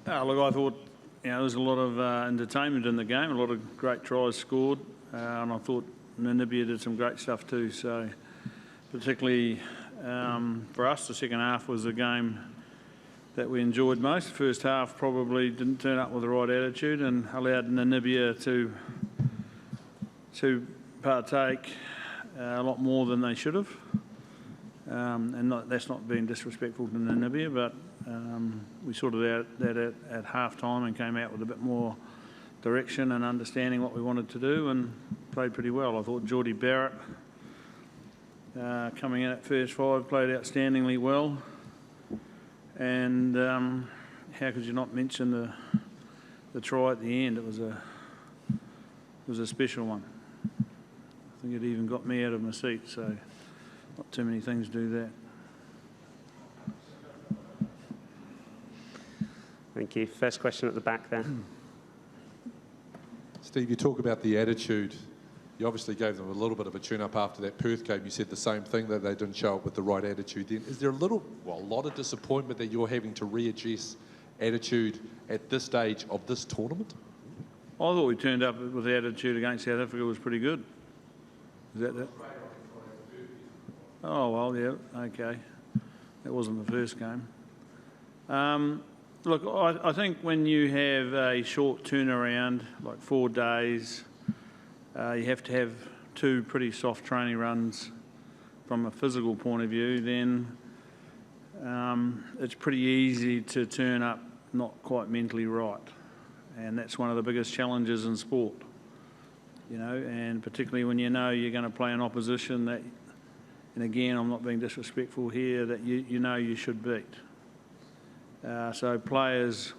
Look, I thought there was a lot of entertainment in the game, a lot of great tries scored, and I thought Namibia did some great stuff too. So, particularly for us, the second half was the game that we enjoyed most. The first half probably didn't turn up with the right attitude and allowed Namibia to partake a lot more than they should have. That's not being disrespectful to Namibia, but we sorted out that at half time and came out with a bit more direction and understanding what we wanted to do and played pretty well. I thought Jordy Barrett, coming in at first five, played outstandingly well. And how could you not mention the try at the end? It was a special one. I think it even got me out of my seat, so not too many things do that. Thank you. First question at the back there. Steve, you talk about the attitude. You obviously gave them a little bit of a tune-up after that Perth game. You said the same thing, that they didn't show up with the right attitude then. Is there a lot of disappointment that you're having to readjust attitude at this stage of this tournament? I thought we turned up with the attitude against South Africa was pretty good. Is that? Oh, well, yeah, okay. That wasn't the first game. Look, I think when you have a short turnaround, like 4 days, you have to have 2 pretty soft training runs from a physical point of view, then it's pretty easy to turn up not quite mentally right. And that's one of the biggest challenges in sport, and particularly when you know you're going to play an opposition that, and again, I'm not being disrespectful here, that you know you should beat. So players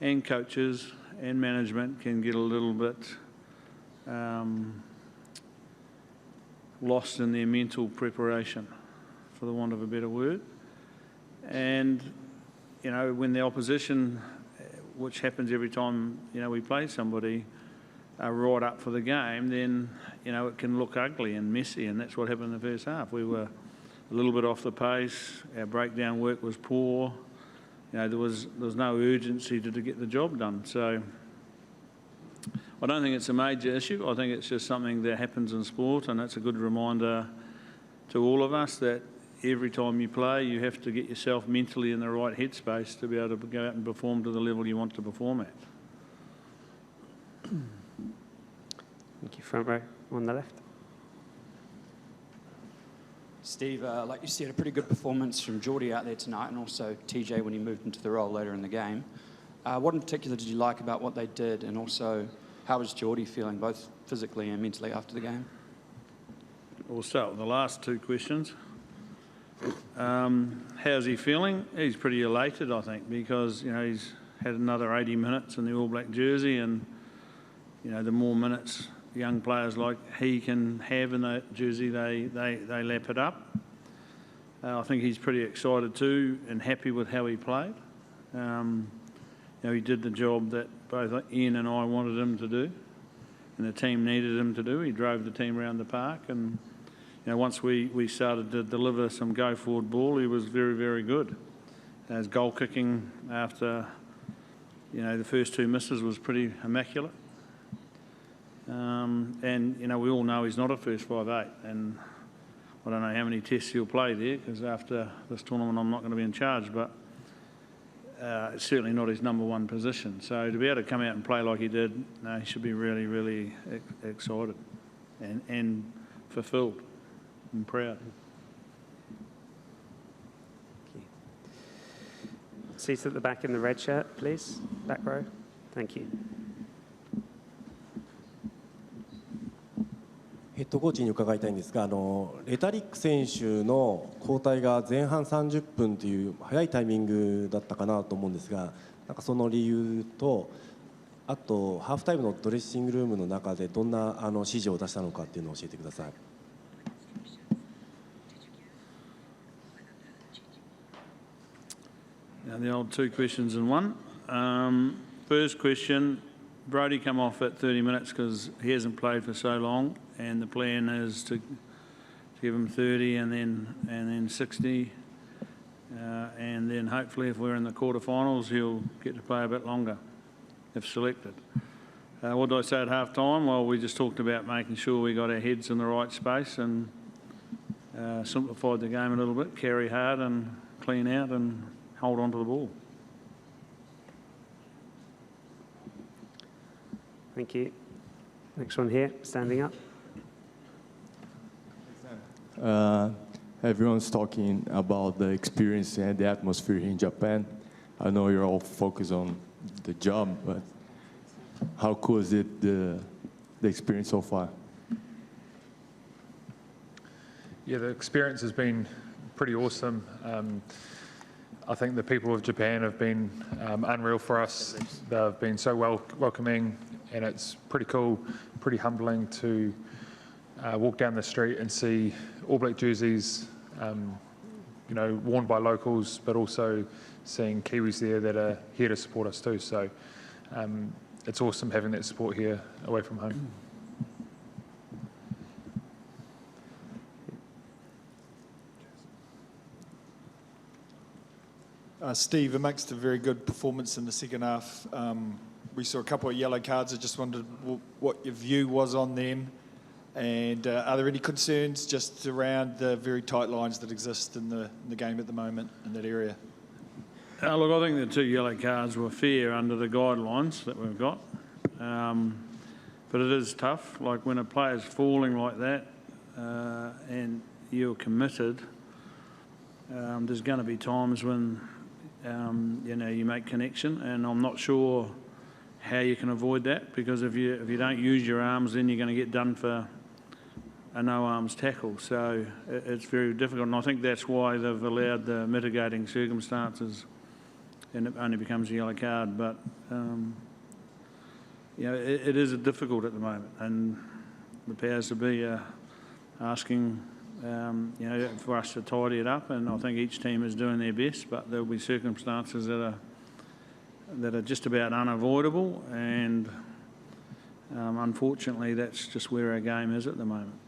and coaches and management can get a little bit lost in their mental preparation, for the want of a better word. And, when the opposition, which happens every time, we play somebody, are right up for the game, then, it can look ugly and messy, and that's what happened in the first half. We were a little bit off the pace, our breakdown work was poor, there was no urgency to get the job done. So I don't think it's a major issue. I think it's just something that happens in sport, and it's a good reminder to all of us that every time you play, you have to get yourself mentally in the right headspace to be able to go out and perform to the level you want to perform at. Thank you. Front row on the left. Steve, like you said, a pretty good performance from Jordy out there tonight, and also TJ when he moved into the role later in the game. What in particular did you like about what they did, and also how was Jordy feeling, both physically and mentally, after the game? We'll start with the last 2 questions. How's he feeling? He's pretty elated, I think, because he's had another 80 minutes in the All Black jersey, and the more minutes young players like he can have in that jersey, they lap it up. I think he's pretty excited too and happy with how he played. He did the job that both Ian and I wanted him to do, and the team needed him to do. He drove the team around the park, and once we started to deliver some go-forward ball, he was very, very good. His goal kicking after the first 2 misses was pretty immaculate. And we all know he's not a first 5'8", and I don't know how many tests he'll play there, because after this tournament I'm not going to be in charge, but it's certainly not his number 1 position. So to be able to come out and play like he did, he should be really, really excited and fulfilled and proud. Thank you. Seats at the back in the red shirt, please. Back row. Thank you. ヘッドコーチに伺いたいんですが、レタリック選手の交代が前半30分という早いタイミングだったかなと思うんですが、その理由と、あとハーフタイムのドレッシングルームの中でどんな指示を出したのかっていうのを教えてください。Now the old 2 questions in one. First question, Brodie come off at 30 minutes because he hasn't played for so long, and the plan is to give him 30 and then 60. and then hopefully if we're in the quarterfinals, he'll get to play a bit longer if selected. What did I say at half-time? Well, we just talked about making sure we got our heads in the right space and simplified the game a little bit, carry hard and clean out and hold on to the ball. Thank you. Next one here, standing up. Everyone's talking about the experience and the atmosphere in Japan. I know you're all focused on the job, but how cool is it, the experience so far? Yeah, the experience has been pretty awesome. I think the people of Japan have been unreal for us. They've been so welcoming, and it's pretty cool, pretty humbling to walk down the street and see All Black jerseys, you know, worn by locals, but also seeing Kiwis there that are here to support us too. So it's awesome having that support here away from home. Steve, amongst a very good performance in the second half, we saw a couple of yellow cards. I just wondered what your view was on them, and are there any concerns just around the very tight lines that exist in the game at the moment in that area? Look, I think the 2 yellow cards were fair under the guidelines that we've got, but it is tough. Like when a player's falling like that and you're committed, there's going to be times when you know, you make connection, and I'm not sure how you can avoid that, because if you don't use your arms, then you're going to get done for a no-arms tackle. So it's very difficult, and I think that's why they've allowed the mitigating circumstances, and it only becomes a yellow card. But you know, it is difficult at the moment, and the powers that be are asking you know, for us to tidy it up, and I think each team is doing their best, but there'll be circumstances that are just about unavoidable, and unfortunately that's just where our game is at the moment.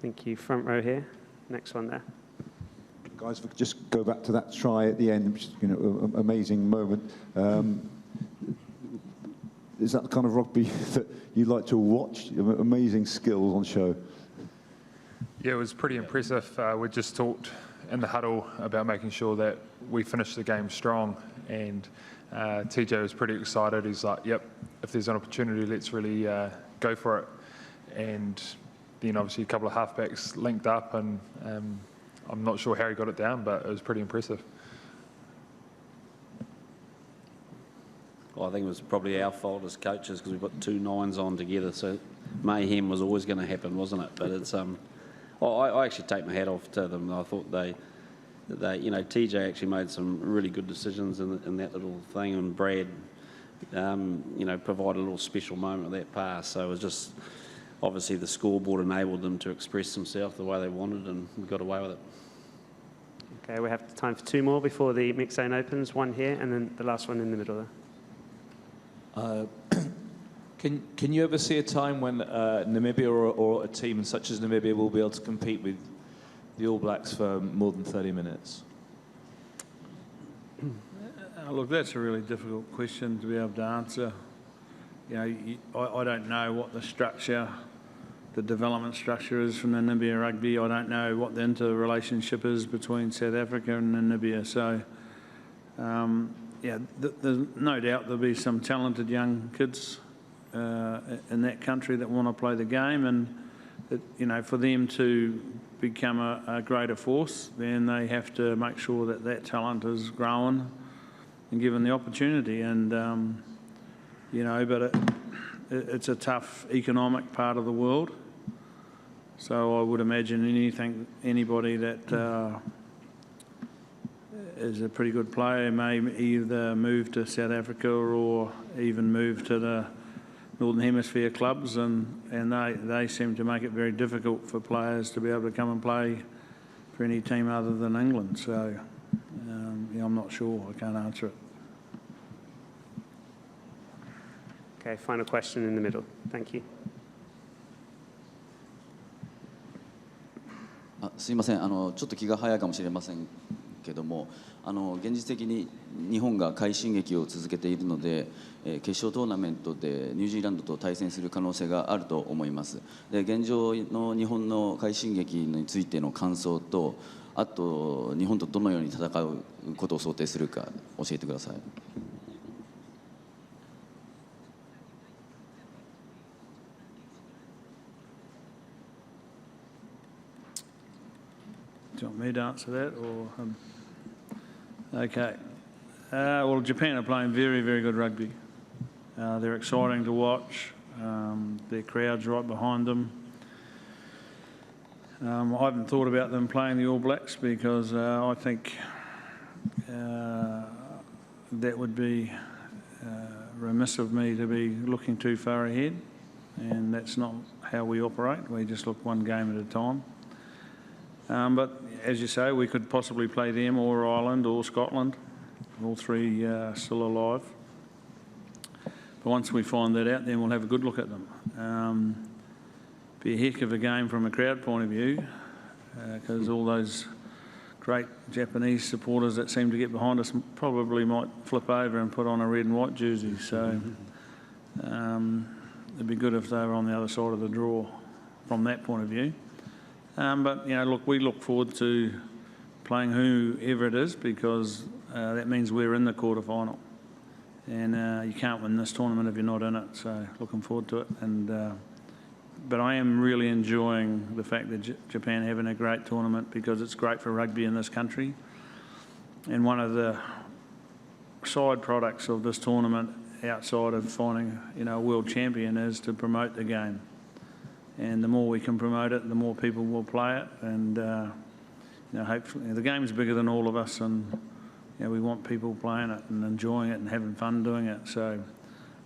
Thank you. Front row here. Next one there. Guys, if we could just go back to that try at the end, which is, you know, an amazing moment. Is that the kind of rugby that you like to watch? Amazing skills on show. Yeah, it was pretty impressive. We just talked in the huddle about making sure that we finished the game strong, and TJ was pretty excited. He's like, yep, if there's an opportunity, let's really go for it. And then obviously a couple of halfbacks linked up, and I'm not sure how he got it down, but it was pretty impressive. Well, I think it was probably our fault as coaches because we put 2 9s on together, so mayhem was always going to happen, wasn't it? But it's I actually take my hat off to them. I thought they, you know, TJ actually made some really good decisions in that little thing, and Brad, you know, provided a little special moment with that pass. So it was just, obviously the scoreboard enabled them to express themselves the way they wanted, and we got away with it. Okay, we have time for 2 more before the mix zone opens. One here, and then the last one in the middle there. Can you ever see a time when Namibia or a team such as Namibia will be able to compete with the All Blacks for more than 30 minutes? Look, that's a really difficult question to be able to answer. You know, I don't know what the structure, the development structure is from Namibia rugby. I don't know what the interrelationship is between South Africa and Namibia. So, yeah, there's no doubt there'll be some talented young kids in that country that want to play the game, and you know, for them to become a greater force, then they have to make sure that that talent is growing and given the opportunity. And you know, but it's a tough economic part of the world, so I would imagine anybody that is a pretty good player may either move to South Africa or even move to the Northern Hemisphere clubs, and they seem to make it very difficult for players to be able to come and play for any team other than England. So yeah, I'm not sure. I can't answer it. Okay, final question in the middle. Thank you. すいません、ちょっと気が早いかもしれませんけども、現実的に日本が快進撃を続けているので、決勝トーナメントでニュージーランドと対戦する可能性があると思います。で、現状の日本の快進撃についての感想と、あと日本とどのように戦うことを想定するか教えてください。Do you want me to answer that, or okay? Well, Japan are playing very, very good rugby. They're exciting to watch. Their crowd's right behind them. I haven't thought about them playing the All Blacks because I think that would be remiss of me to be looking too far ahead, and that's not how we operate. We just look one game at a time. But as you say, we could possibly play them or Ireland or Scotland. All three still alive. But once we find that out, then we'll have a good look at them. Be a heck of a game from a crowd point of view, because all those great Japanese supporters that seem to get behind us probably might flip over and put on a red and white jersey. So it'd be good if they were on the other side of the draw from that point of view. But, you know, look, we look forward to playing whoever it is because that means we're in the quarterfinal. And you can't win this tournament if you're not in it, so looking forward to it. But I am really enjoying the fact that Japan are having a great tournament because it's great for rugby in this country. And one of the side products of this tournament outside of finding, you know, a world champion is to promote the game. And the more we can promote it, the more people will play it. And you know, hopefully the game's bigger than all of us, and you know, we want people playing it and enjoying it and having fun doing it. So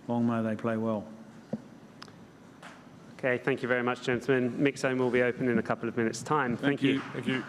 long may they play well. Okay, thank you very much, gentlemen. Mix zone will be open in a couple of minutes' time. Thank you. Thank you.